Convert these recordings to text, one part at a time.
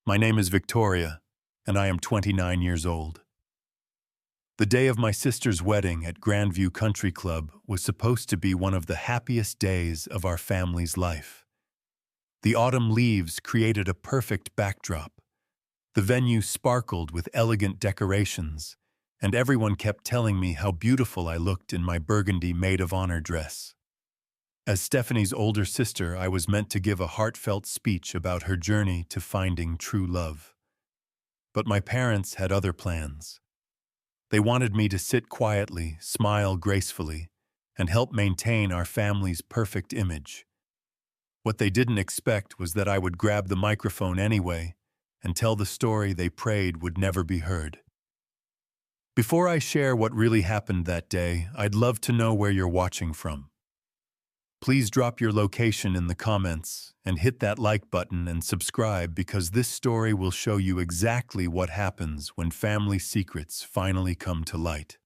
My name is Victoria, and I am 29 years old. The day of my sister's wedding at Grandview Country Club was supposed to be one of the happiest days of our family's life. The autumn leaves created a perfect backdrop. The venue sparkled with elegant decorations, and everyone kept telling me how beautiful I looked in my burgundy maid-of-honor dress. As Stephanie's older sister, I was meant to give a heartfelt speech about her journey to finding true love. But my parents had other plans. They wanted me to sit quietly, smile gracefully, and help maintain our family's perfect image. What they didn't expect was that I would grab the microphone anyway and tell the story they prayed would never be heard. Before I share what really happened that day, I'd love to know where you're watching from. Please drop your location in the comments and hit that like button and subscribe, because this story will show you exactly what happens when family secrets finally come to light.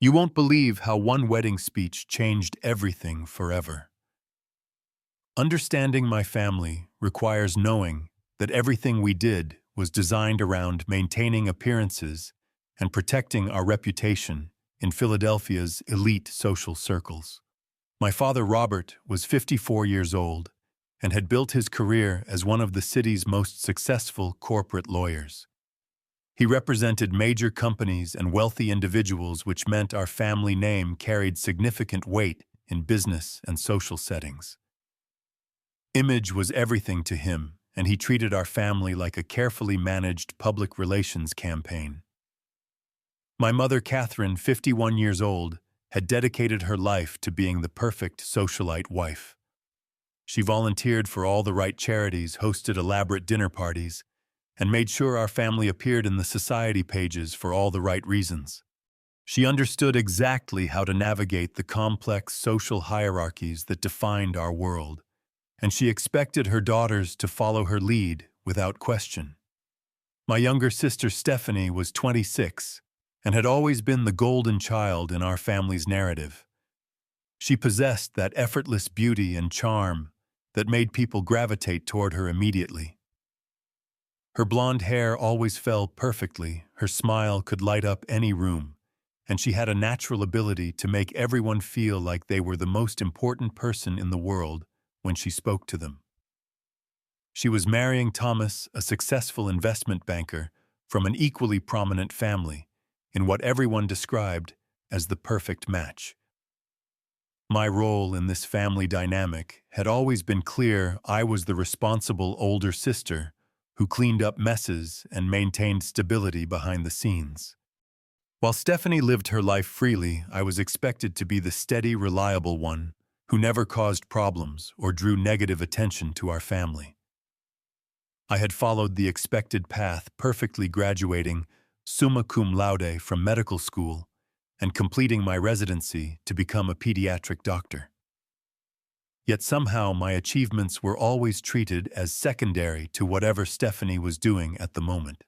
You won't believe how one wedding speech changed everything forever. Understanding my family requires knowing that everything we did was designed around maintaining appearances and protecting our reputation in Philadelphia's elite social circles. My father, Robert, was 54 years old and had built his career as one of the city's most successful corporate lawyers. He represented major companies and wealthy individuals, which meant our family name carried significant weight in business and social settings. Image was everything to him, and he treated our family like a carefully managed public relations campaign. My mother, Catherine, 51 years old, had dedicated her life to being the perfect socialite wife. She volunteered for all the right charities, hosted elaborate dinner parties, and made sure our family appeared in the society pages for all the right reasons. She understood exactly how to navigate the complex social hierarchies that defined our world, and she expected her daughters to follow her lead without question. My younger sister, Stephanie, was 26 and had always been the golden child in our family's narrative. She possessed that effortless beauty and charm that made people gravitate toward her immediately. Her blonde hair always fell perfectly, her smile could light up any room, and she had a natural ability to make everyone feel like they were the most important person in the world when she spoke to them. She was marrying Thomas, a successful investment banker from an equally prominent family, in what everyone described as the perfect match. My role in this family dynamic had always been clear. I was the responsible older sister who cleaned up messes and maintained stability behind the scenes. While Stephanie lived her life freely, I was expected to be the steady, reliable one who never caused problems or drew negative attention to our family. I had followed the expected path, perfectly graduating summa cum laude from medical school and completing my residency to become a pediatric doctor. Yet somehow my achievements were always treated as secondary to whatever Stephanie was doing at the moment.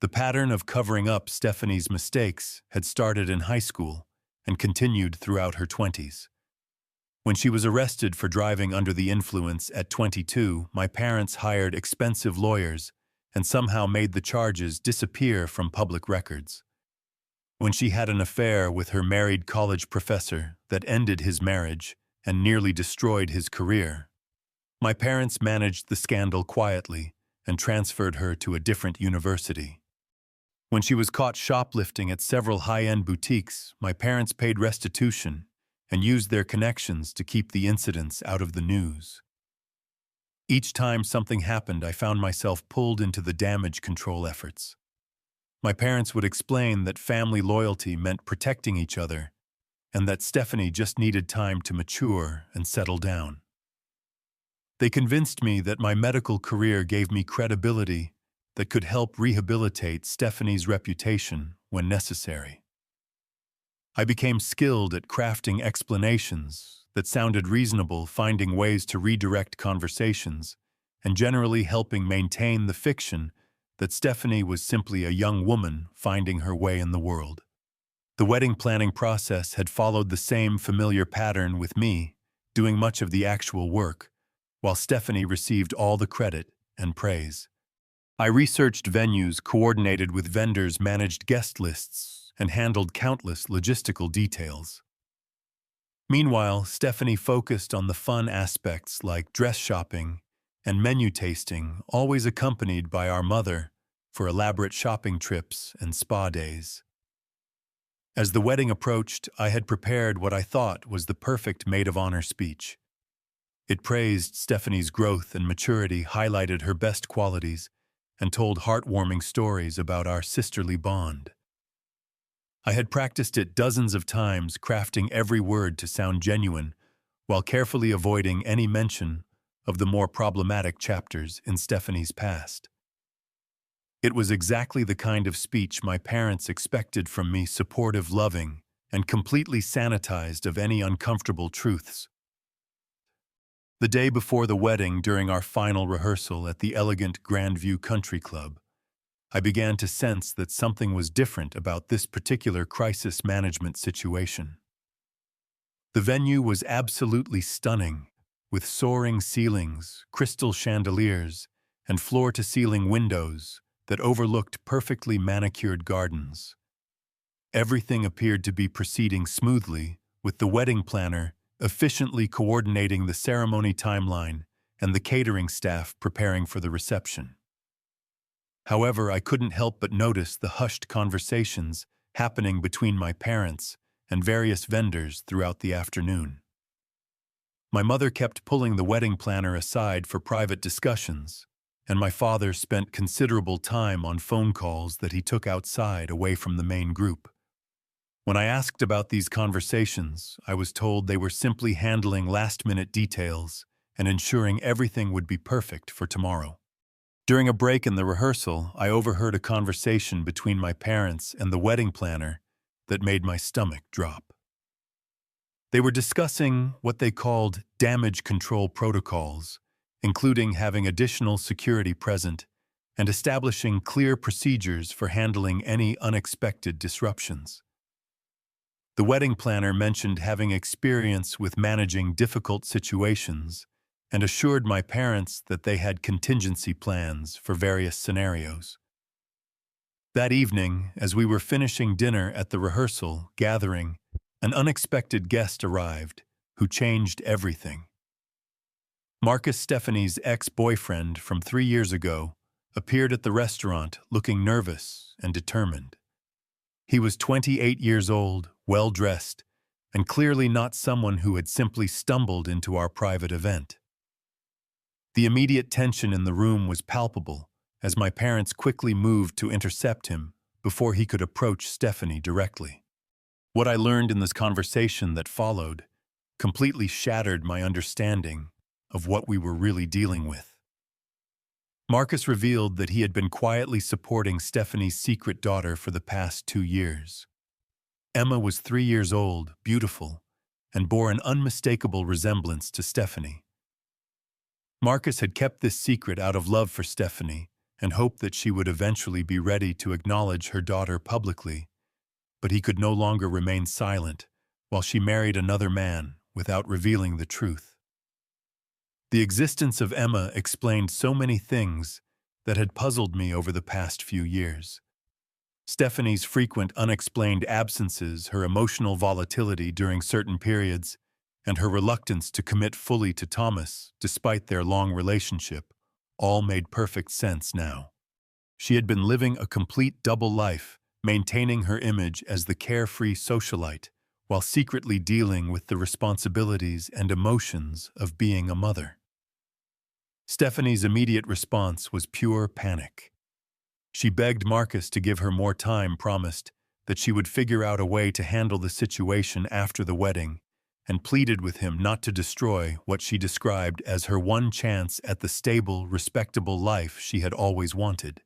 The pattern of covering up Stephanie's mistakes had started in high school and continued throughout her 20s. When she was arrested for driving under the influence at 22, my parents hired expensive lawyers and somehow made the charges disappear from public records. When she had an affair with her married college professor that ended his marriage and nearly destroyed his career, my parents managed the scandal quietly and transferred her to a different university. When she was caught shoplifting at several high-end boutiques, my parents paid restitution and used their connections to keep the incidents out of the news. Each time something happened, I found myself pulled into the damage control efforts. My parents would explain that family loyalty meant protecting each other, and that Stephanie just needed time to mature and settle down. They convinced me that my medical career gave me credibility that could help rehabilitate Stephanie's reputation when necessary. I became skilled at crafting explanations that sounded reasonable, finding ways to redirect conversations, and generally helping maintain the fiction that Stephanie was simply a young woman finding her way in the world. The wedding planning process had followed the same familiar pattern, with me doing much of the actual work, while Stephanie received all the credit and praise. I researched venues, coordinated with vendors, managed guest lists, and handled countless logistical details. Meanwhile, Stephanie focused on the fun aspects like dress shopping and menu tasting, always accompanied by our mother for elaborate shopping trips and spa days. As the wedding approached, I had prepared what I thought was the perfect maid of honor speech. It praised Stephanie's growth and maturity, highlighted her best qualities, and told heartwarming stories about our sisterly bond. I had practiced it dozens of times, crafting every word to sound genuine, while carefully avoiding any mention of the more problematic chapters in Stephanie's past. It was exactly the kind of speech my parents expected from me, supportive, loving, and completely sanitized of any uncomfortable truths. The day before the wedding, during our final rehearsal at the elegant Grandview Country Club, I began to sense that something was different about this particular crisis management situation. The venue was absolutely stunning, with soaring ceilings, crystal chandeliers, and floor-to-ceiling windows that overlooked perfectly manicured gardens. Everything appeared to be proceeding smoothly, with the wedding planner efficiently coordinating the ceremony timeline and the catering staff preparing for the reception. However, I couldn't help but notice the hushed conversations happening between my parents and various vendors throughout the afternoon. My mother kept pulling the wedding planner aside for private discussions, and my father spent considerable time on phone calls that he took outside, away from the main group. When I asked about these conversations, I was told they were simply handling last-minute details and ensuring everything would be perfect for tomorrow. During a break in the rehearsal, I overheard a conversation between my parents and the wedding planner that made my stomach drop. They were discussing what they called damage control protocols, including having additional security present and establishing clear procedures for handling any unexpected disruptions. The wedding planner mentioned having experience with managing difficult situations and assured my parents that they had contingency plans for various scenarios. That evening, as we were finishing dinner at the rehearsal gathering, an unexpected guest arrived who changed everything. Marcus, Stephanie's ex-boyfriend from 3 years ago, appeared at the restaurant looking nervous and determined. He was 28 years old, well-dressed, and clearly not someone who had simply stumbled into our private event. The immediate tension in the room was palpable, as my parents quickly moved to intercept him before he could approach Stephanie directly. What I learned in this conversation that followed completely shattered my understanding of what we were really dealing with. Marcus revealed that he had been quietly supporting Stephanie's secret daughter for the past 2 years. Emma was 3 years old, beautiful, and bore an unmistakable resemblance to Stephanie. Marcus had kept this secret out of love for Stephanie and hoped that she would eventually be ready to acknowledge her daughter publicly, but he could no longer remain silent while she married another man without revealing the truth. The existence of Emma explained so many things that had puzzled me over the past few years. Stephanie's frequent unexplained absences, her emotional volatility during certain periods, and her reluctance to commit fully to Thomas despite their long relationship, all made perfect sense now. She had been living a complete double life, maintaining her image as the carefree socialite, while secretly dealing with the responsibilities and emotions of being a mother. Stephanie's immediate response was pure panic. She begged Marcus to give her more time, promised that she would figure out a way to handle the situation after the wedding, and pleaded with him not to destroy what she described as her one chance at the stable, respectable life she had always wanted.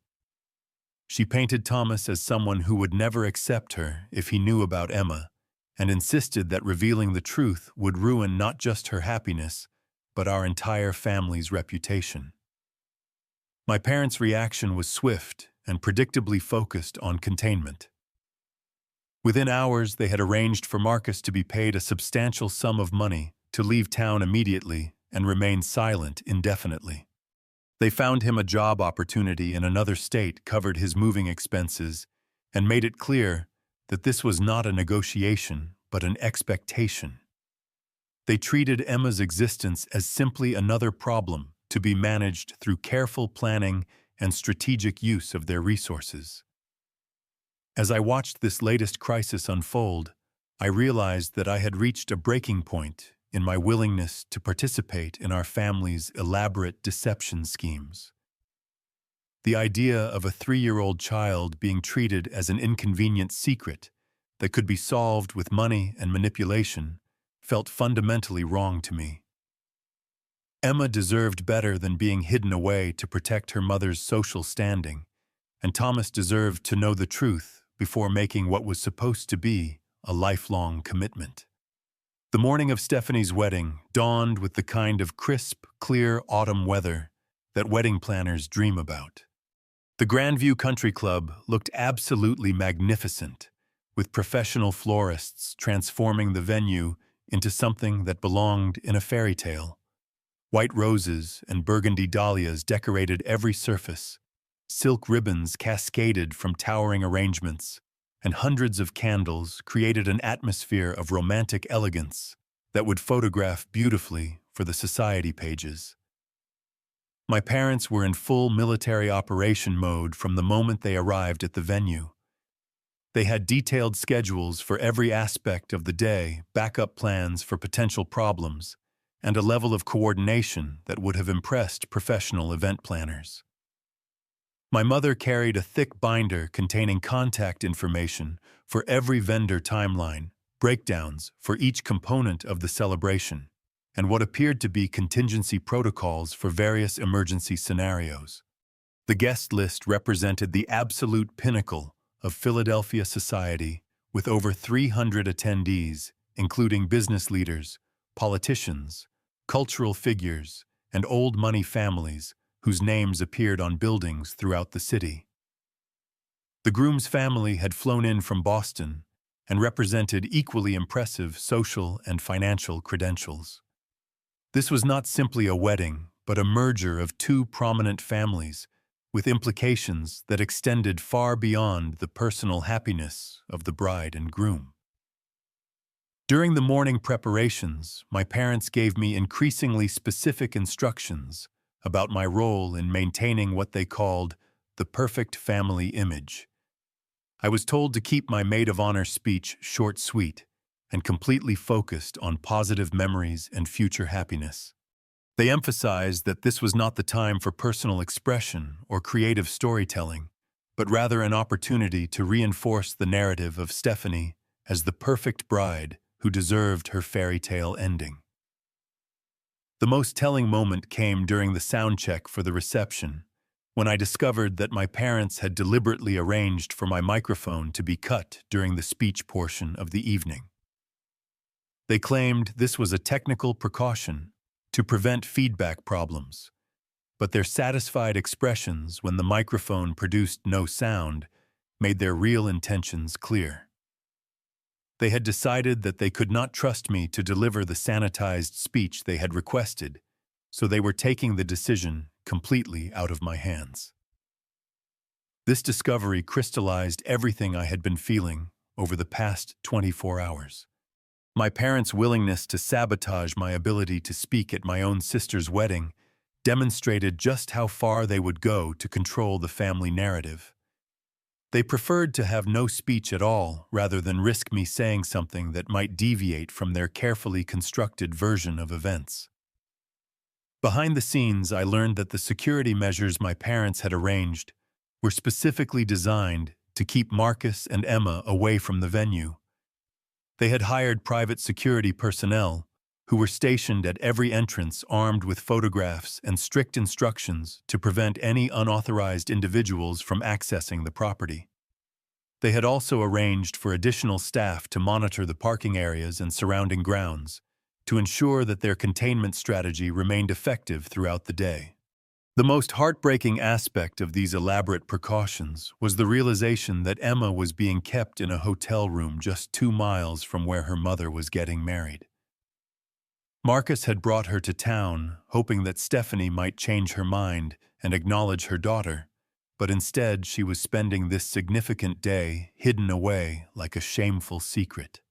She painted Thomas as someone who would never accept her if he knew about Emma, and insisted that revealing the truth would ruin not just her happiness, but our entire family's reputation. My parents' reaction was swift and predictably focused on containment. Within hours, they had arranged for Marcus to be paid a substantial sum of money to leave town immediately and remain silent indefinitely. They found him a job opportunity in another state, covered his moving expenses, and made it clear that this was not a negotiation, but an expectation. They treated Emma's existence as simply another problem to be managed through careful planning and strategic use of their resources. As I watched this latest crisis unfold, I realized that I had reached a breaking point in my willingness to participate in our family's elaborate deception schemes. The idea of a 3-year-old child being treated as an inconvenient secret that could be solved with money and manipulation felt fundamentally wrong to me. Emma deserved better than being hidden away to protect her mother's social standing, and Thomas deserved to know the truth before making what was supposed to be a lifelong commitment. The morning of Stephanie's wedding dawned with the kind of crisp, clear autumn weather that wedding planners dream about. The Grandview Country Club looked absolutely magnificent, with professional florists transforming the venue into something that belonged in a fairy tale. White roses and burgundy dahlias decorated every surface, silk ribbons cascaded from towering arrangements, and hundreds of candles created an atmosphere of romantic elegance that would photograph beautifully for the society pages. My parents were in full military operation mode from the moment they arrived at the venue. They had detailed schedules for every aspect of the day, backup plans for potential problems, and a level of coordination that would have impressed professional event planners. My mother carried a thick binder containing contact information for every vendor timeline, breakdowns for each component of the celebration, and what appeared to be contingency protocols for various emergency scenarios. The guest list represented the absolute pinnacle of Philadelphia society, with over 300 attendees, including business leaders, politicians, cultural figures, and old money families whose names appeared on buildings throughout the city. The groom's family had flown in from Boston and represented equally impressive social and financial credentials. This was not simply a wedding, but a merger of two prominent families, with implications that extended far beyond the personal happiness of the bride and groom. During the morning preparations, my parents gave me increasingly specific instructions about my role in maintaining what they called the perfect family image. I was told to keep my maid of honor speech short, sweet, and completely focused on positive memories and future happiness. They emphasized that this was not the time for personal expression or creative storytelling, but rather an opportunity to reinforce the narrative of Stephanie as the perfect bride who deserved her fairy tale ending. The most telling moment came during the sound check for the reception, when I discovered that my parents had deliberately arranged for my microphone to be cut during the speech portion of the evening. They claimed this was a technical precaution to prevent feedback problems, but their satisfied expressions when the microphone produced no sound made their real intentions clear. They had decided that they could not trust me to deliver the sanitized speech they had requested, so they were taking the decision completely out of my hands. This discovery crystallized everything I had been feeling over the past 24 hours. My parents' willingness to sabotage my ability to speak at my own sister's wedding demonstrated just how far they would go to control the family narrative. They preferred to have no speech at all rather than risk me saying something that might deviate from their carefully constructed version of events. Behind the scenes, I learned that the security measures my parents had arranged were specifically designed to keep Marcus and Emma away from the venue. They had hired private security personnel who were stationed at every entrance armed with photographs and strict instructions to prevent any unauthorized individuals from accessing the property. They had also arranged for additional staff to monitor the parking areas and surrounding grounds to ensure that their containment strategy remained effective throughout the day. The most heartbreaking aspect of these elaborate precautions was the realization that Emma was being kept in a hotel room just 2 miles from where her mother was getting married. Marcus had brought her to town, hoping that Stephanie might change her mind and acknowledge her daughter, but instead she was spending this significant day hidden away like a shameful secret.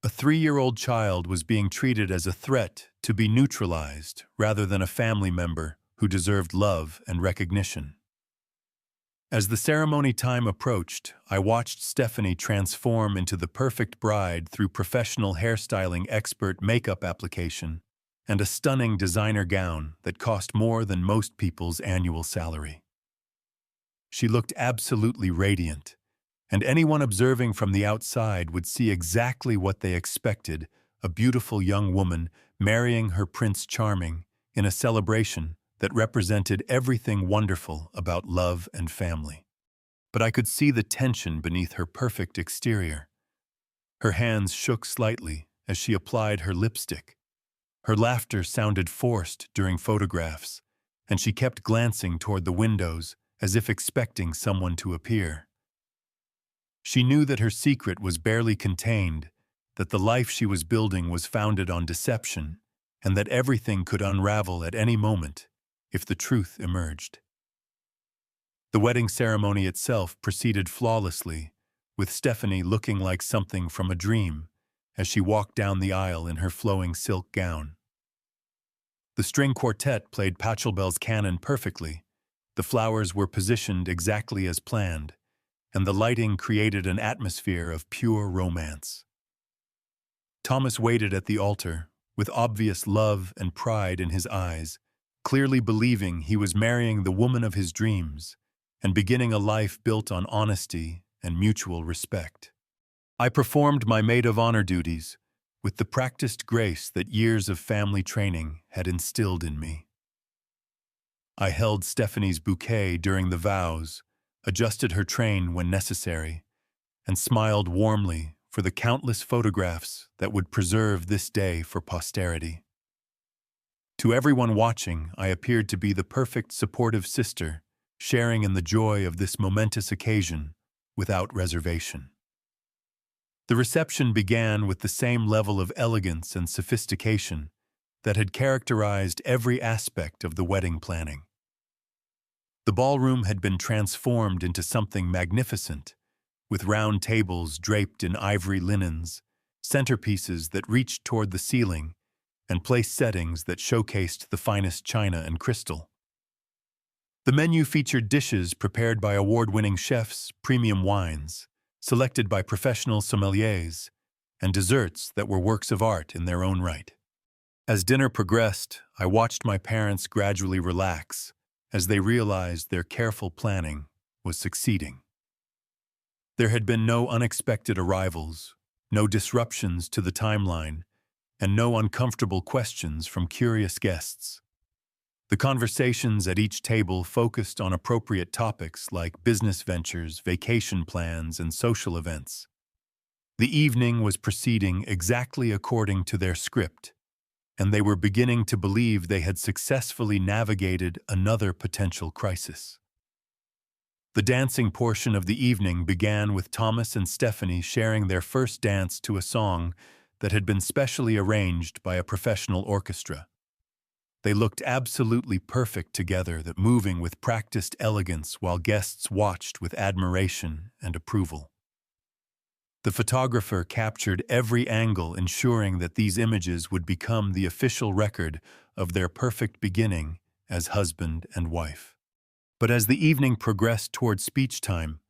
A 3-year-old child was being treated as a threat to be neutralized rather than a family member who deserved love and recognition. As the ceremony time approached, I watched Stephanie transform into the perfect bride through professional hairstyling expert makeup application and a stunning designer gown that cost more than most people's annual salary. She looked absolutely radiant, and anyone observing from the outside would see exactly what they expected: a beautiful young woman marrying her Prince Charming in a celebration that represented everything wonderful about love and family. But I could see the tension beneath her perfect exterior. Her hands shook slightly as she applied her lipstick. Her laughter sounded forced during photographs, and she kept glancing toward the windows as if expecting someone to appear. She knew that her secret was barely contained, that the life she was building was founded on deception, and that everything could unravel at any moment if the truth emerged. The wedding ceremony itself proceeded flawlessly, with Stephanie looking like something from a dream as she walked down the aisle in her flowing silk gown. The string quartet played Pachelbel's canon perfectly, the flowers were positioned exactly as planned, and the lighting created an atmosphere of pure romance. Thomas waited at the altar, with obvious love and pride in his eyes, clearly believing he was marrying the woman of his dreams and beginning a life built on honesty and mutual respect. I performed my maid of honor duties with the practiced grace that years of family training had instilled in me. I held Stephanie's bouquet during the vows, adjusted her train when necessary, and smiled warmly for the countless photographs that would preserve this day for posterity. To everyone watching, I appeared to be the perfect supportive sister, sharing in the joy of this momentous occasion without reservation. The reception began with the same level of elegance and sophistication that had characterized every aspect of the wedding planning. The ballroom had been transformed into something magnificent, with round tables draped in ivory linens, centerpieces that reached toward the ceiling, and place settings that showcased the finest china and crystal. The menu featured dishes prepared by award-winning chefs, premium wines, selected by professional sommeliers, and desserts that were works of art in their own right. As dinner progressed, I watched my parents gradually relax as they realized their careful planning was succeeding. There had been no unexpected arrivals, no disruptions to the timeline, and no uncomfortable questions from curious guests. The conversations at each table focused on appropriate topics like business ventures, vacation plans, and social events. The evening was proceeding exactly according to their script, and they were beginning to believe they had successfully navigated another potential crisis. The dancing portion of the evening began with Thomas and Stephanie sharing their first dance to a song that had been specially arranged by a professional orchestra. They looked absolutely perfect together, that moving with practiced elegance while guests watched with admiration and approval. The photographer captured every angle, ensuring that these images would become the official record of their perfect beginning as husband and wife. But as the evening progressed toward speech time,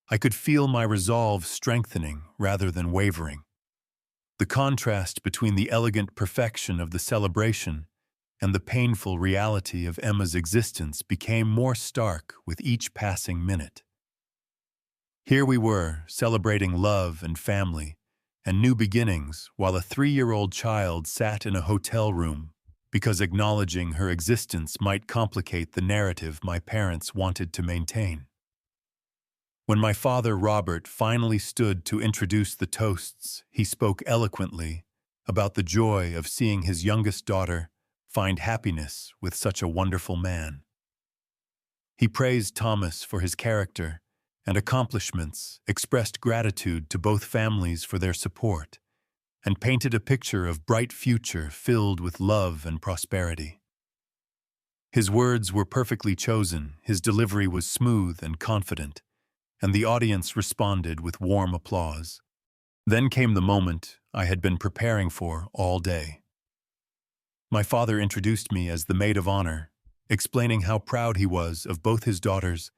I could feel my resolve strengthening rather than wavering. The contrast between the elegant perfection of the celebration and the painful reality of Emma's existence became more stark with each passing minute. Here we were, celebrating love and family and new beginnings, while a 3-year-old child sat in a hotel room because acknowledging her existence might complicate the narrative my parents wanted to maintain. When my father, Robert, finally stood to introduce the toasts, he spoke eloquently about the joy of seeing his youngest daughter find happiness with such a wonderful man. He praised Thomas for his character and accomplishments, expressed gratitude to both families for their support, and painted a picture of bright future filled with love and prosperity. His words were perfectly chosen, his delivery was smooth and confident, and the audience responded with warm applause. Then came the moment I had been preparing for all day. My father introduced me as the maid of honor, explaining how proud he was of both his daughters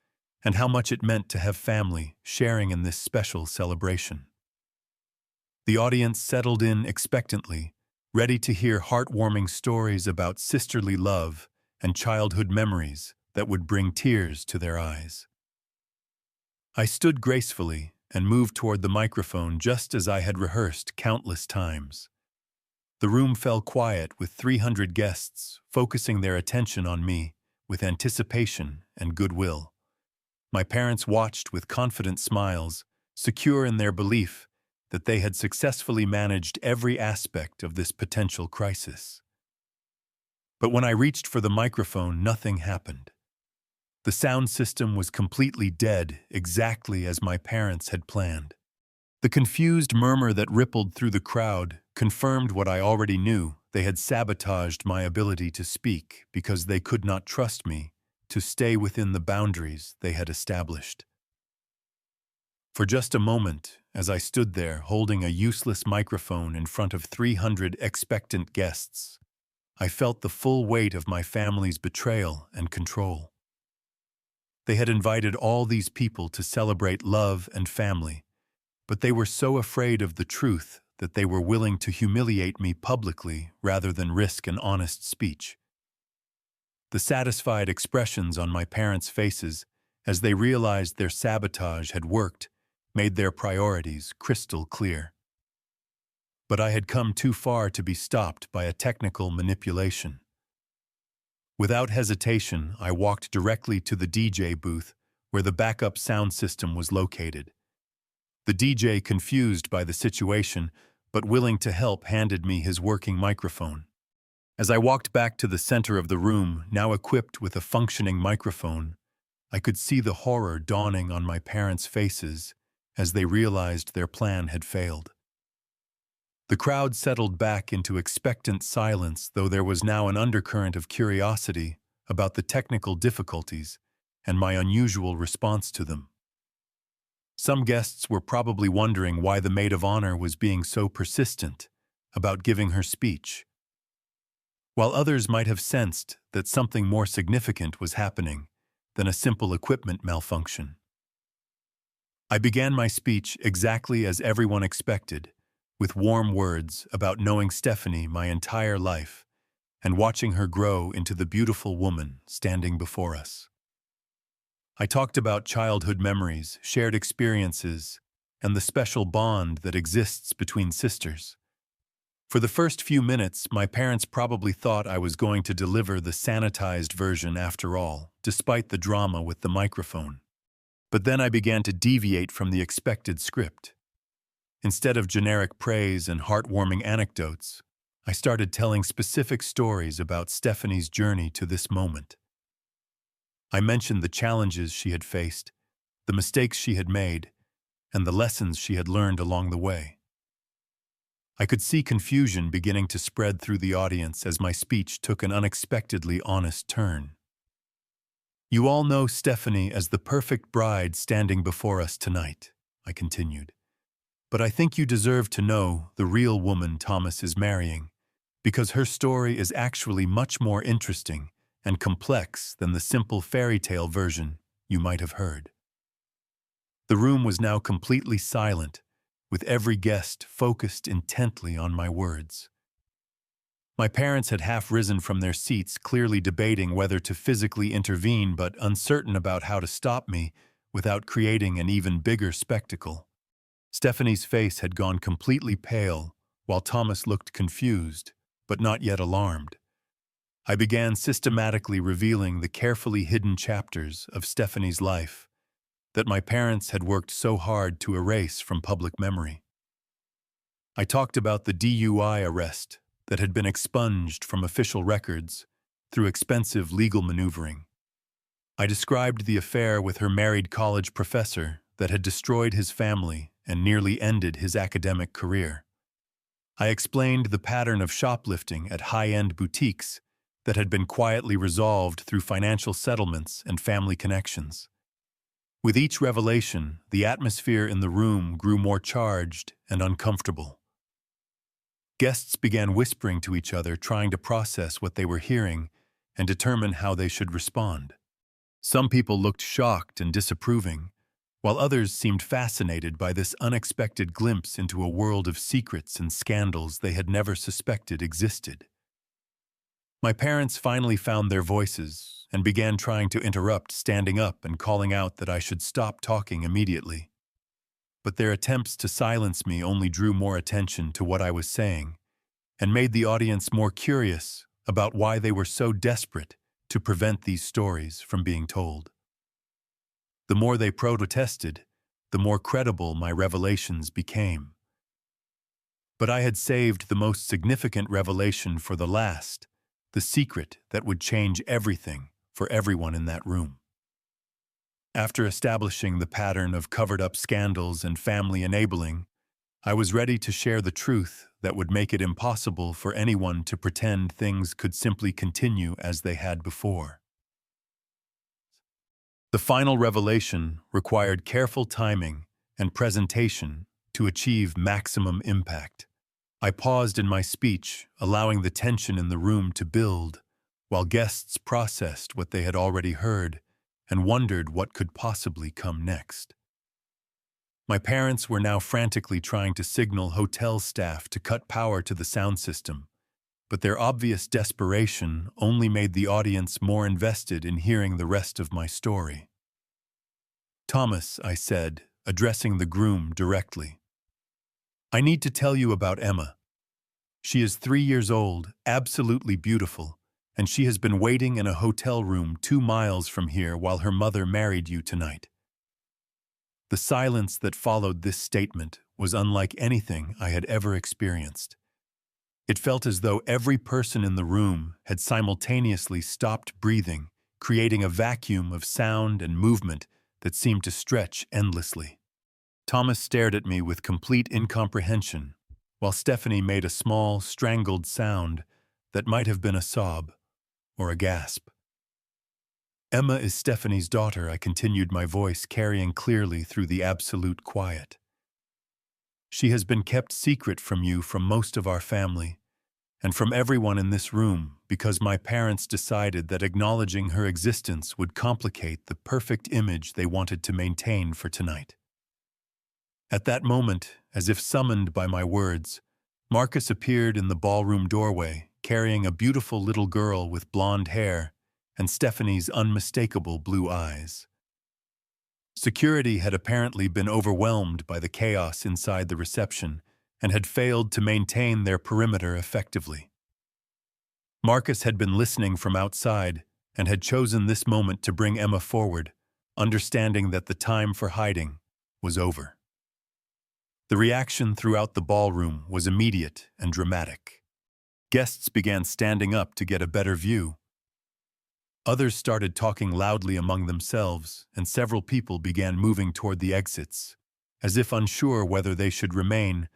and how much it meant to have family sharing in this special celebration. The audience settled in expectantly, ready to hear heartwarming stories about sisterly love and childhood memories that would bring tears to their eyes. I stood gracefully and moved toward the microphone just as I had rehearsed countless times. The room fell quiet with 300 guests focusing their attention on me with anticipation and goodwill. My parents watched with confident smiles, secure in their belief that they had successfully managed every aspect of this potential crisis. But when I reached for the microphone, nothing happened. The sound system was completely dead, exactly as my parents had planned. The confused murmur that rippled through the crowd confirmed what I already knew. They had sabotaged my ability to speak because they could not trust me to stay within the boundaries they had established. For just a moment, as I stood there holding a useless microphone in front of 300 expectant guests, I felt the full weight of my family's betrayal and control. They had invited all these people to celebrate love and family, but they were so afraid of the truth that they were willing to humiliate me publicly rather than risk an honest speech. The satisfied expressions on my parents' faces as they realized their sabotage had worked made their priorities crystal clear. But I had come too far to be stopped by a technical manipulation. Without hesitation, I walked directly to the DJ booth where the backup sound system was located. The DJ, confused by the situation but willing to help, handed me his working microphone. As I walked back to the center of the room, now equipped with a functioning microphone, I could see the horror dawning on my parents' faces as they realized their plan had failed. The crowd settled back into expectant silence, though there was now an undercurrent of curiosity about the technical difficulties and my unusual response to them. Some guests were probably wondering why the maid of honor was being so persistent about giving her speech, while others might have sensed that something more significant was happening than a simple equipment malfunction. I began my speech exactly as everyone expected, with warm words about knowing Stephanie my entire life and watching her grow into the beautiful woman standing before us. I talked about childhood memories, shared experiences, and the special bond that exists between sisters. For the first few minutes, my parents probably thought I was going to deliver the sanitized version after all, despite the drama with the microphone. But then I began to deviate from the expected script. Instead of generic praise and heartwarming anecdotes, I started telling specific stories about Stephanie's journey to this moment. I mentioned the challenges she had faced, the mistakes she had made, and the lessons she had learned along the way. I could see confusion beginning to spread through the audience as my speech took an unexpectedly honest turn. "You all know Stephanie as the perfect bride standing before us tonight," I continued. "But I think you deserve to know the real woman Thomas is marrying, because her story is actually much more interesting and complex than the simple fairy tale version you might have heard." The room was now completely silent, with every guest focused intently on my words. My parents had half risen from their seats, clearly debating whether to physically intervene but uncertain about how to stop me without creating an even bigger spectacle. Stephanie's face had gone completely pale, while Thomas looked confused, but not yet alarmed. I began systematically revealing the carefully hidden chapters of Stephanie's life that my parents had worked so hard to erase from public memory. I talked about the DUI arrest that had been expunged from official records through expensive legal maneuvering. I described the affair with her married college professor that had destroyed his family and nearly ended his academic career. I explained the pattern of shoplifting at high-end boutiques that had been quietly resolved through financial settlements and family connections. With each revelation, the atmosphere in the room grew more charged and uncomfortable. Guests began whispering to each other, trying to process what they were hearing and determine how they should respond. Some people looked shocked and disapproving, while others seemed fascinated by this unexpected glimpse into a world of secrets and scandals they had never suspected existed. My parents finally found their voices and began trying to interrupt, standing up and calling out that I should stop talking immediately. But their attempts to silence me only drew more attention to what I was saying and made the audience more curious about why they were so desperate to prevent these stories from being told. The more they protested, the more credible my revelations became. But I had saved the most significant revelation for the last, the secret that would change everything for everyone in that room. After establishing the pattern of covered-up scandals and family enabling, I was ready to share the truth that would make it impossible for anyone to pretend things could simply continue as they had before. The final revelation required careful timing and presentation to achieve maximum impact. I paused in my speech, allowing the tension in the room to build, while guests processed what they had already heard and wondered what could possibly come next. My parents were now frantically trying to signal hotel staff to cut power to the sound system, but their obvious desperation only made the audience more invested in hearing the rest of my story. "Thomas," I said, addressing the groom directly, "I need to tell you about Emma. She is 3 years old, absolutely beautiful, and she has been waiting in a hotel room 2 miles from here while her mother married you tonight." The silence that followed this statement was unlike anything I had ever experienced. It felt as though every person in the room had simultaneously stopped breathing, creating a vacuum of sound and movement that seemed to stretch endlessly. Thomas stared at me with complete incomprehension, while Stephanie made a small, strangled sound that might have been a sob or a gasp. "Emma is Stephanie's daughter," I continued, my voice carrying clearly through the absolute quiet. "She has been kept secret from you, from most of our family, and from everyone in this room, because my parents decided that acknowledging her existence would complicate the perfect image they wanted to maintain for tonight." At that moment, as if summoned by my words, Marcus appeared in the ballroom doorway, carrying a beautiful little girl with blonde hair and Stephanie's unmistakable blue eyes. Security had apparently been overwhelmed by the chaos inside the reception and had failed to maintain their perimeter effectively. Marcus had been listening from outside and had chosen this moment to bring Emma forward, understanding that the time for hiding was over. The reaction throughout the ballroom was immediate and dramatic. Guests began standing up to get a better view. Others started talking loudly among themselves, and several people began moving toward the exits, as if unsure whether they should remain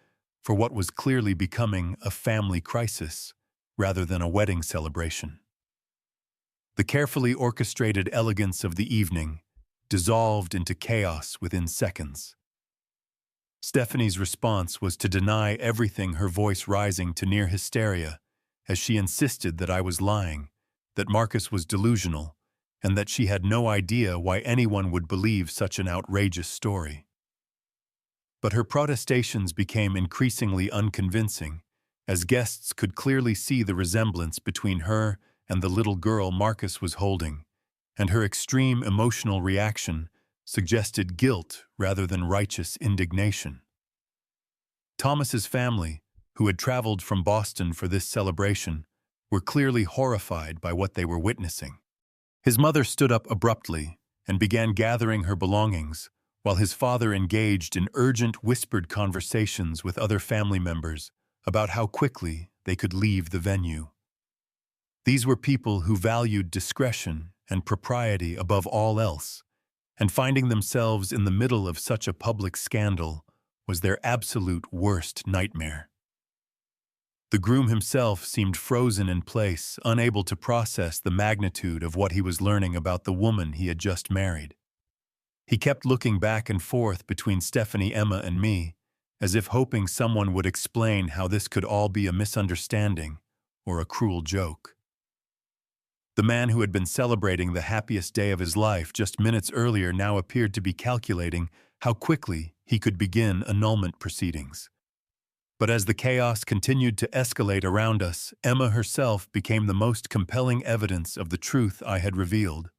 for what was clearly becoming a family crisis rather than a wedding celebration. The carefully orchestrated elegance of the evening dissolved into chaos within seconds. Stephanie's response was to deny everything, her voice rising to near hysteria as she insisted that I was lying, that Marcus was delusional, and that she had no idea why anyone would believe such an outrageous story. But her protestations became increasingly unconvincing, as guests could clearly see the resemblance between her and the little girl Marcus was holding, and her extreme emotional reaction suggested guilt rather than righteous indignation. Thomas's family, who had traveled from Boston for this celebration, were clearly horrified by what they were witnessing. His mother stood up abruptly and began gathering her belongings, while his father engaged in urgent whispered conversations with other family members about how quickly they could leave the venue. These were people who valued discretion and propriety above all else, and finding themselves in the middle of such a public scandal was their absolute worst nightmare. The groom himself seemed frozen in place, unable to process the magnitude of what he was learning about the woman he had just married. He kept looking back and forth between Stephanie, Emma, and me, as if hoping someone would explain how this could all be a misunderstanding or a cruel joke. The man who had been celebrating the happiest day of his life just minutes earlier now appeared to be calculating how quickly he could begin annulment proceedings. But as the chaos continued to escalate around us, Emma herself became the most compelling evidence of the truth I had revealed.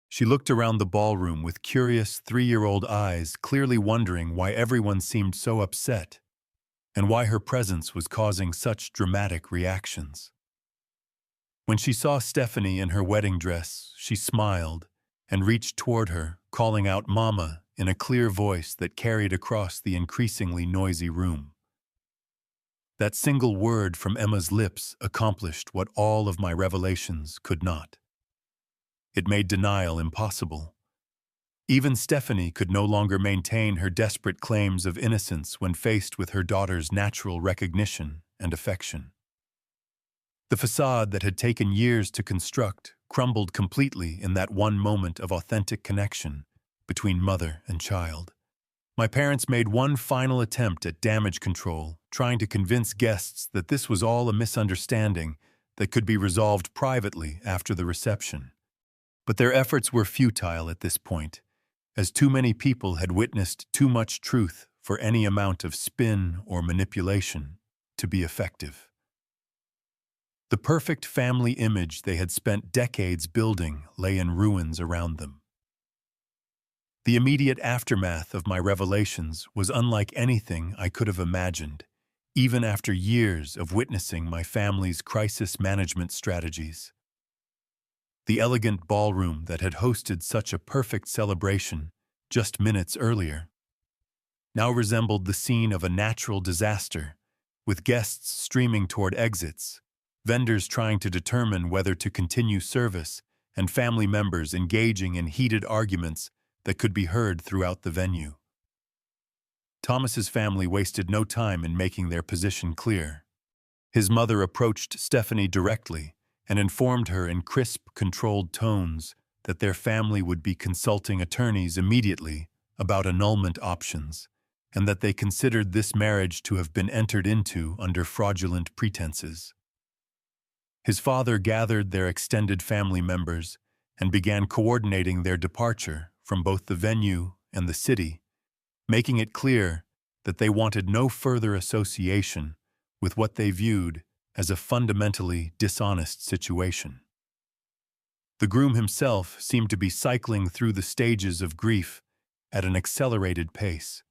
She looked around the ballroom with curious 3-year-old eyes, clearly wondering why everyone seemed so upset and why her presence was causing such dramatic reactions. When she saw Stephanie in her wedding dress, she smiled and reached toward her, calling out "Mama" in a clear voice that carried across the increasingly noisy room. That single word from Emma's lips accomplished what all of my revelations could not. It made denial impossible. Even Stephanie could no longer maintain her desperate claims of innocence when faced with her daughter's natural recognition and affection. The facade that had taken years to construct crumbled completely in that one moment of authentic connection between mother and child. My parents made one final attempt at damage control, trying to convince guests that this was all a misunderstanding that could be resolved privately after the reception. But their efforts were futile at this point, as too many people had witnessed too much truth for any amount of spin or manipulation to be effective. The perfect family image they had spent decades building lay in ruins around them. The immediate aftermath of my revelations was unlike anything I could have imagined, even after years of witnessing my family's crisis management strategies. The elegant ballroom that had hosted such a perfect celebration just minutes earlier now resembled the scene of a natural disaster, with guests streaming toward exits, vendors trying to determine whether to continue service, and family members engaging in heated arguments that could be heard throughout the venue. Thomas's family wasted no time in making their position clear. His mother approached Stephanie directly and informed her in crisp, controlled tones that their family would be consulting attorneys immediately about annulment options, and that they considered this marriage to have been entered into under fraudulent pretenses. His father gathered their extended family members and began coordinating their departure from both the venue and the city, making it clear that they wanted no further association with what they viewed as a fundamentally dishonest situation. The groom himself seemed to be cycling through the stages of grief at an accelerated pace.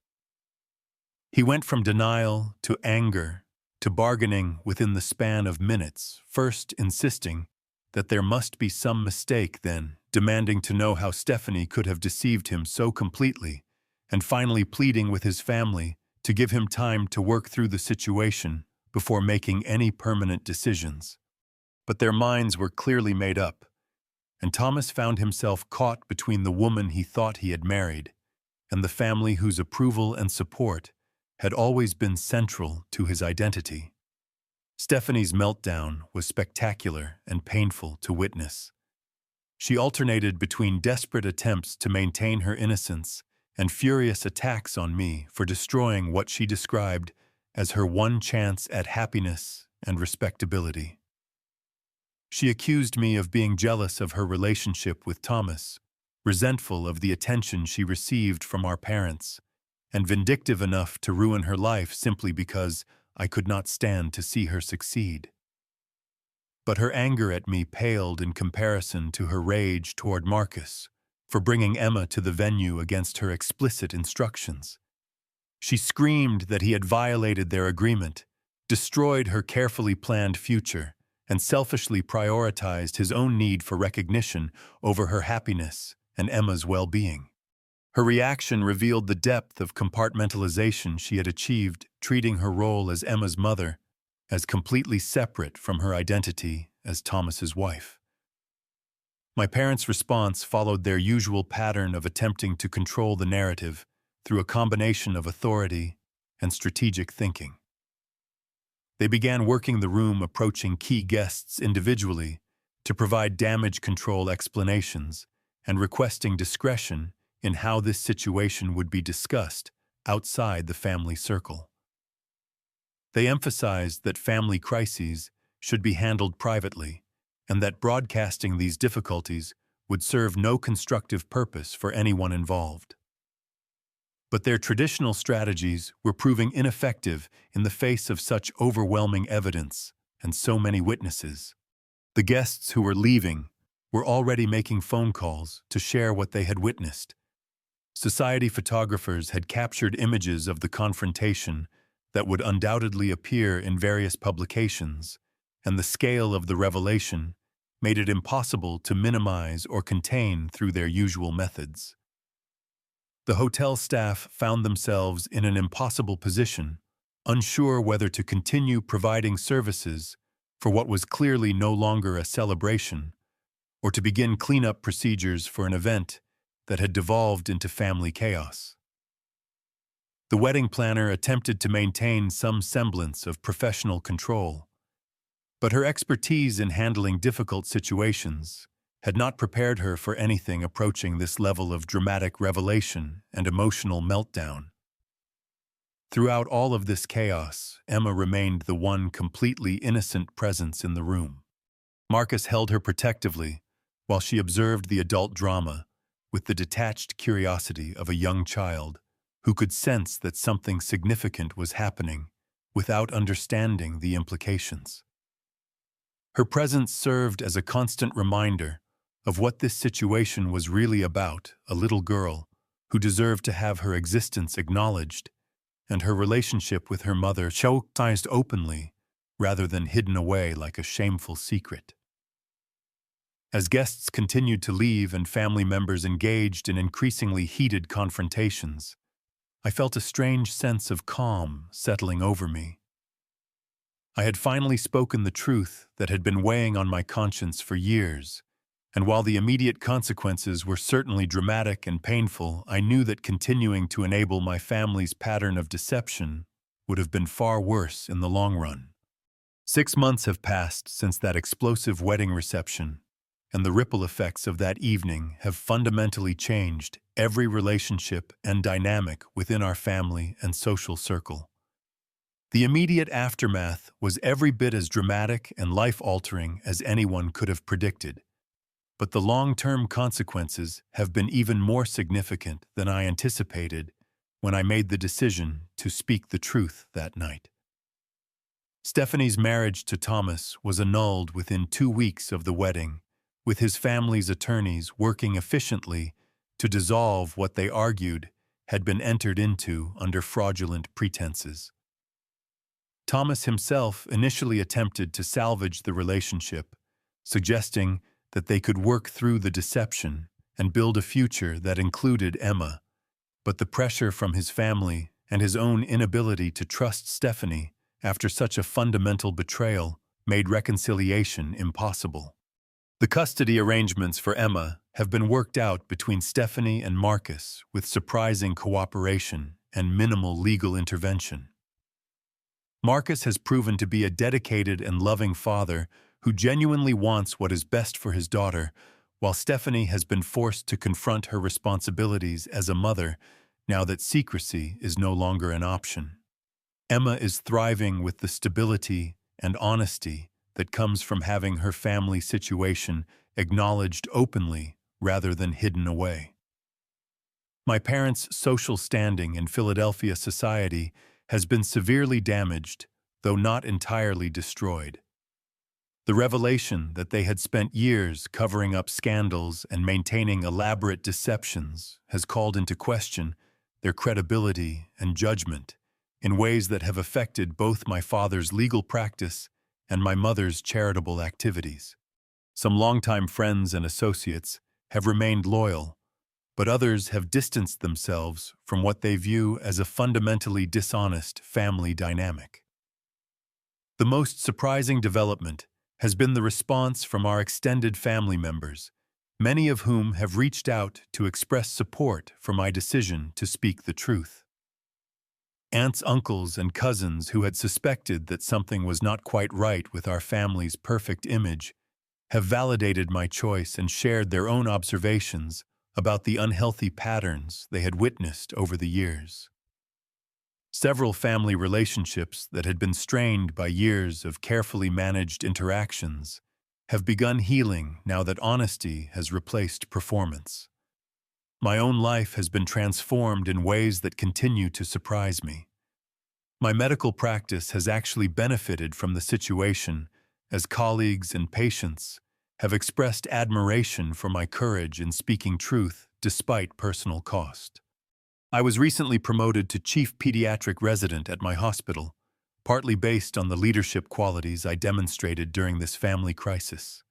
He went from denial to anger to bargaining within the span of minutes, first insisting that there must be some mistake, then demanding to know how Stephanie could have deceived him so completely, and finally pleading with his family to give him time to work through the situation before making any permanent decisions. But their minds were clearly made up, and Thomas found himself caught between the woman he thought he had married and the family whose approval and support had always been central to his identity. Stephanie's meltdown was spectacular and painful to witness. She alternated between desperate attempts to maintain her innocence and furious attacks on me for destroying what she described as her one chance at happiness and respectability. She accused me of being jealous of her relationship with Thomas, resentful of the attention she received from our parents, and vindictive enough to ruin her life simply because I could not stand to see her succeed. But her anger at me paled in comparison to her rage toward Marcus for bringing Emma to the venue against her explicit instructions. She screamed that he had violated their agreement, destroyed her carefully planned future, and selfishly prioritized his own need for recognition over her happiness and Emma's well-being. Her reaction revealed the depth of compartmentalization she had achieved, treating her role as Emma's mother as completely separate from her identity as Thomas's wife. My parents' response followed their usual pattern of attempting to control the narrative through a combination of authority and strategic thinking. They began working the room, approaching key guests individually to provide damage control explanations and requesting discretion in how this situation would be discussed outside the family circle. They emphasized that family crises should be handled privately and that broadcasting these difficulties would serve no constructive purpose for anyone involved. But their traditional strategies were proving ineffective in the face of such overwhelming evidence and so many witnesses. The guests who were leaving were already making phone calls to share what they had witnessed. Society photographers had captured images of the confrontation that would undoubtedly appear in various publications, and the scale of the revelation made it impossible to minimize or contain through their usual methods. The hotel staff found themselves in an impossible position, unsure whether to continue providing services for what was clearly no longer a celebration, or to begin cleanup procedures for an event that had devolved into family chaos. The wedding planner attempted to maintain some semblance of professional control, but her expertise in handling difficult situations had not prepared her for anything approaching this level of dramatic revelation and emotional meltdown. Throughout all of this chaos, Emma remained the one completely innocent presence in the room. Marcus held her protectively while she observed the adult drama with the detached curiosity of a young child who could sense that something significant was happening without understanding the implications. Her presence served as a constant reminder of what this situation was really about: a little girl who deserved to have her existence acknowledged and her relationship with her mother showcased openly rather than hidden away like a shameful secret. As guests continued to leave and family members engaged in increasingly heated confrontations, I felt a strange sense of calm settling over me. I had finally spoken the truth that had been weighing on my conscience for years, and while the immediate consequences were certainly dramatic and painful, I knew that continuing to enable my family's pattern of deception would have been far worse in the long run. 6 months have passed since that explosive wedding reception, and the ripple effects of that evening have fundamentally changed every relationship and dynamic within our family and social circle. The immediate aftermath was every bit as dramatic and life-altering as anyone could have predicted, but the long-term consequences have been even more significant than I anticipated when I made the decision to speak the truth that night. Stephanie's marriage to Thomas was annulled within 2 weeks of the wedding, with his family's attorneys working efficiently to dissolve what they argued had been entered into under fraudulent pretenses. Thomas himself initially attempted to salvage the relationship, suggesting that they could work through the deception and build a future that included Emma, but the pressure from his family and his own inability to trust Stephanie after such a fundamental betrayal made reconciliation impossible. The custody arrangements for Emma have been worked out between Stephanie and Marcus with surprising cooperation and minimal legal intervention. Marcus has proven to be a dedicated and loving father who genuinely wants what is best for his daughter, while Stephanie has been forced to confront her responsibilities as a mother now that secrecy is no longer an option. Emma is thriving with the stability and honesty that comes from having her family situation acknowledged openly rather than hidden away. My parents' social standing in Philadelphia society has been severely damaged, though not entirely destroyed. The revelation that they had spent years covering up scandals and maintaining elaborate deceptions has called into question their credibility and judgment in ways that have affected both my father's legal practice and my mother's charitable activities. Some longtime friends and associates have remained loyal, but others have distanced themselves from what they view as a fundamentally dishonest family dynamic. The most surprising development has been the response from our extended family members, many of whom have reached out to express support for my decision to speak the truth. Aunts, uncles, and cousins who had suspected that something was not quite right with our family's perfect image have validated my choice and shared their own observations about the unhealthy patterns they had witnessed over the years. Several family relationships that had been strained by years of carefully managed interactions have begun healing now that honesty has replaced performance. My own life has been transformed in ways that continue to surprise me. My medical practice has actually benefited from the situation, as colleagues and patients have expressed admiration for my courage in speaking truth despite personal cost. I was recently promoted to chief pediatric resident at my hospital, partly based on the leadership qualities I demonstrated during this family crisis.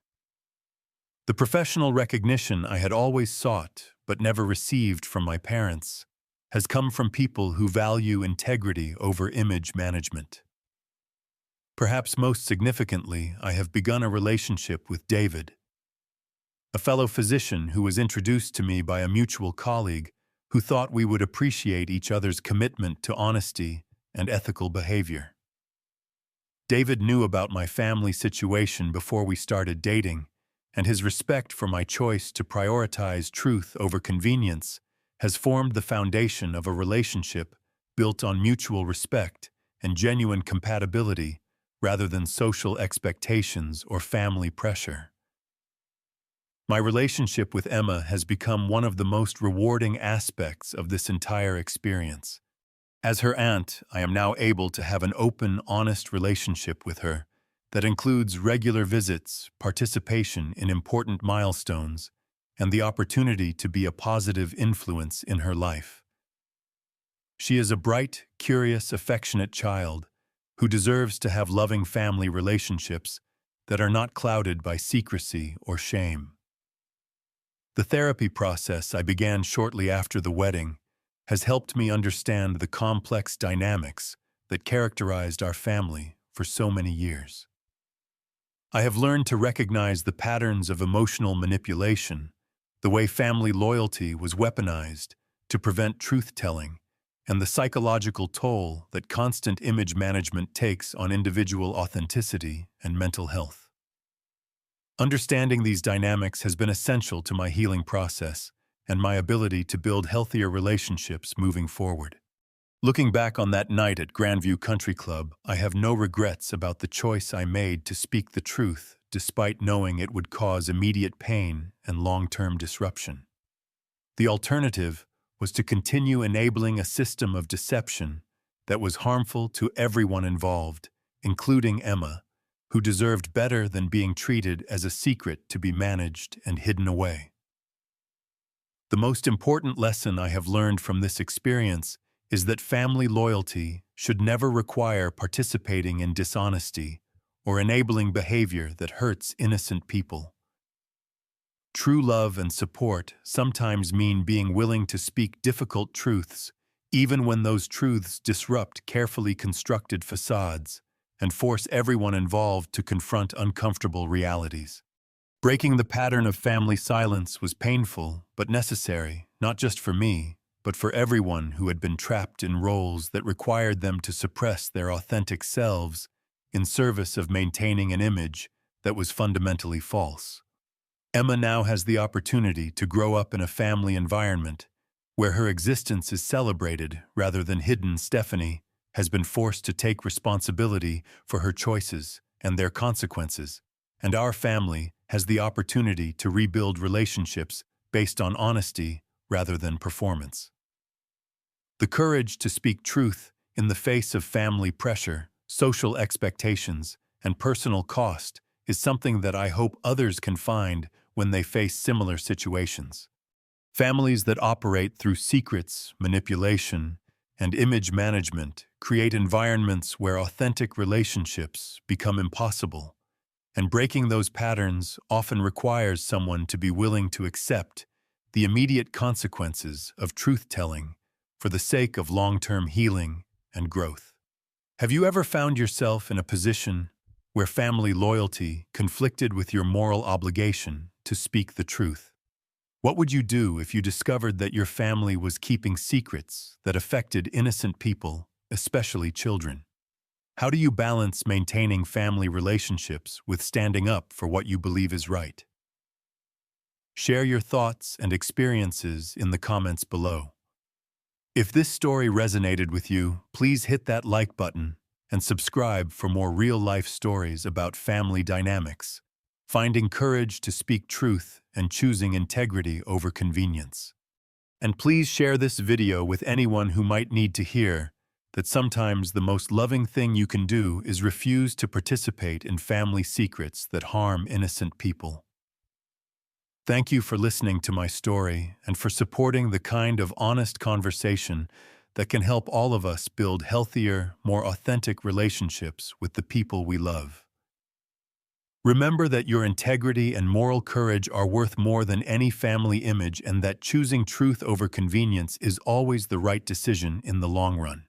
The professional recognition I had always sought but never received from my parents has come from people who value integrity over image management. Perhaps most significantly, I have begun a relationship with David, a fellow physician who was introduced to me by a mutual colleague who thought we would appreciate each other's commitment to honesty and ethical behavior. David knew about my family situation before we started dating, and his respect for my choice to prioritize truth over convenience has formed the foundation of a relationship built on mutual respect and genuine compatibility rather than social expectations or family pressure. My relationship with Emma has become one of the most rewarding aspects of this entire experience. As her aunt, I am now able to have an open, honest relationship with her that includes regular visits, participation in important milestones, and the opportunity to be a positive influence in her life. She is a bright, curious, affectionate child who deserves to have loving family relationships that are not clouded by secrecy or shame. The therapy process I began shortly after the wedding has helped me understand the complex dynamics that characterized our family for so many years. I have learned to recognize the patterns of emotional manipulation, the way family loyalty was weaponized to prevent truth-telling, and the psychological toll that constant image management takes on individual authenticity and mental health. Understanding these dynamics has been essential to my healing process and my ability to build healthier relationships moving forward. Looking back on that night at Grandview Country Club, I have no regrets about the choice I made to speak the truth despite knowing it would cause immediate pain and long-term disruption. The alternative was to continue enabling a system of deception that was harmful to everyone involved, including Emma, who deserved better than being treated as a secret to be managed and hidden away. The most important lesson I have learned from this experience is that family loyalty should never require participating in dishonesty or enabling behavior that hurts innocent people. True love and support sometimes mean being willing to speak difficult truths, even when those truths disrupt carefully constructed facades and force everyone involved to confront uncomfortable realities. Breaking the pattern of family silence was painful but necessary, not just for me, but for everyone who had been trapped in roles that required them to suppress their authentic selves in service of maintaining an image that was fundamentally false. Emma now has the opportunity to grow up in a family environment where her existence is celebrated rather than hidden. Stephanie has been forced to take responsibility for her choices and their consequences, and our family has the opportunity to rebuild relationships based on honesty rather than performance. The courage to speak truth in the face of family pressure, social expectations, and personal cost is something that I hope others can find when they face similar situations. Families that operate through secrets, manipulation, and image management create environments where authentic relationships become impossible, and breaking those patterns often requires someone to be willing to accept the immediate consequences of truth-telling for the sake of long-term healing and growth. Have you ever found yourself in a position where family loyalty conflicted with your moral obligation to speak the truth? What would you do if you discovered that your family was keeping secrets that affected innocent people especially children. How do you balance maintaining family relationships with standing up for what you believe is right? Share your thoughts and experiences in the comments below. If this story resonated with you, please hit that like button and subscribe for more real-life stories about family dynamics, finding courage to speak truth and choosing integrity over convenience. And please share this video with anyone who might need to hear that sometimes the most loving thing you can do is refuse to participate in family secrets that harm innocent people. Thank you for listening to my story and for supporting the kind of honest conversation that can help all of us build healthier, more authentic relationships with the people we love. Remember that your integrity and moral courage are worth more than any family image, and that choosing truth over convenience is always the right decision in the long run.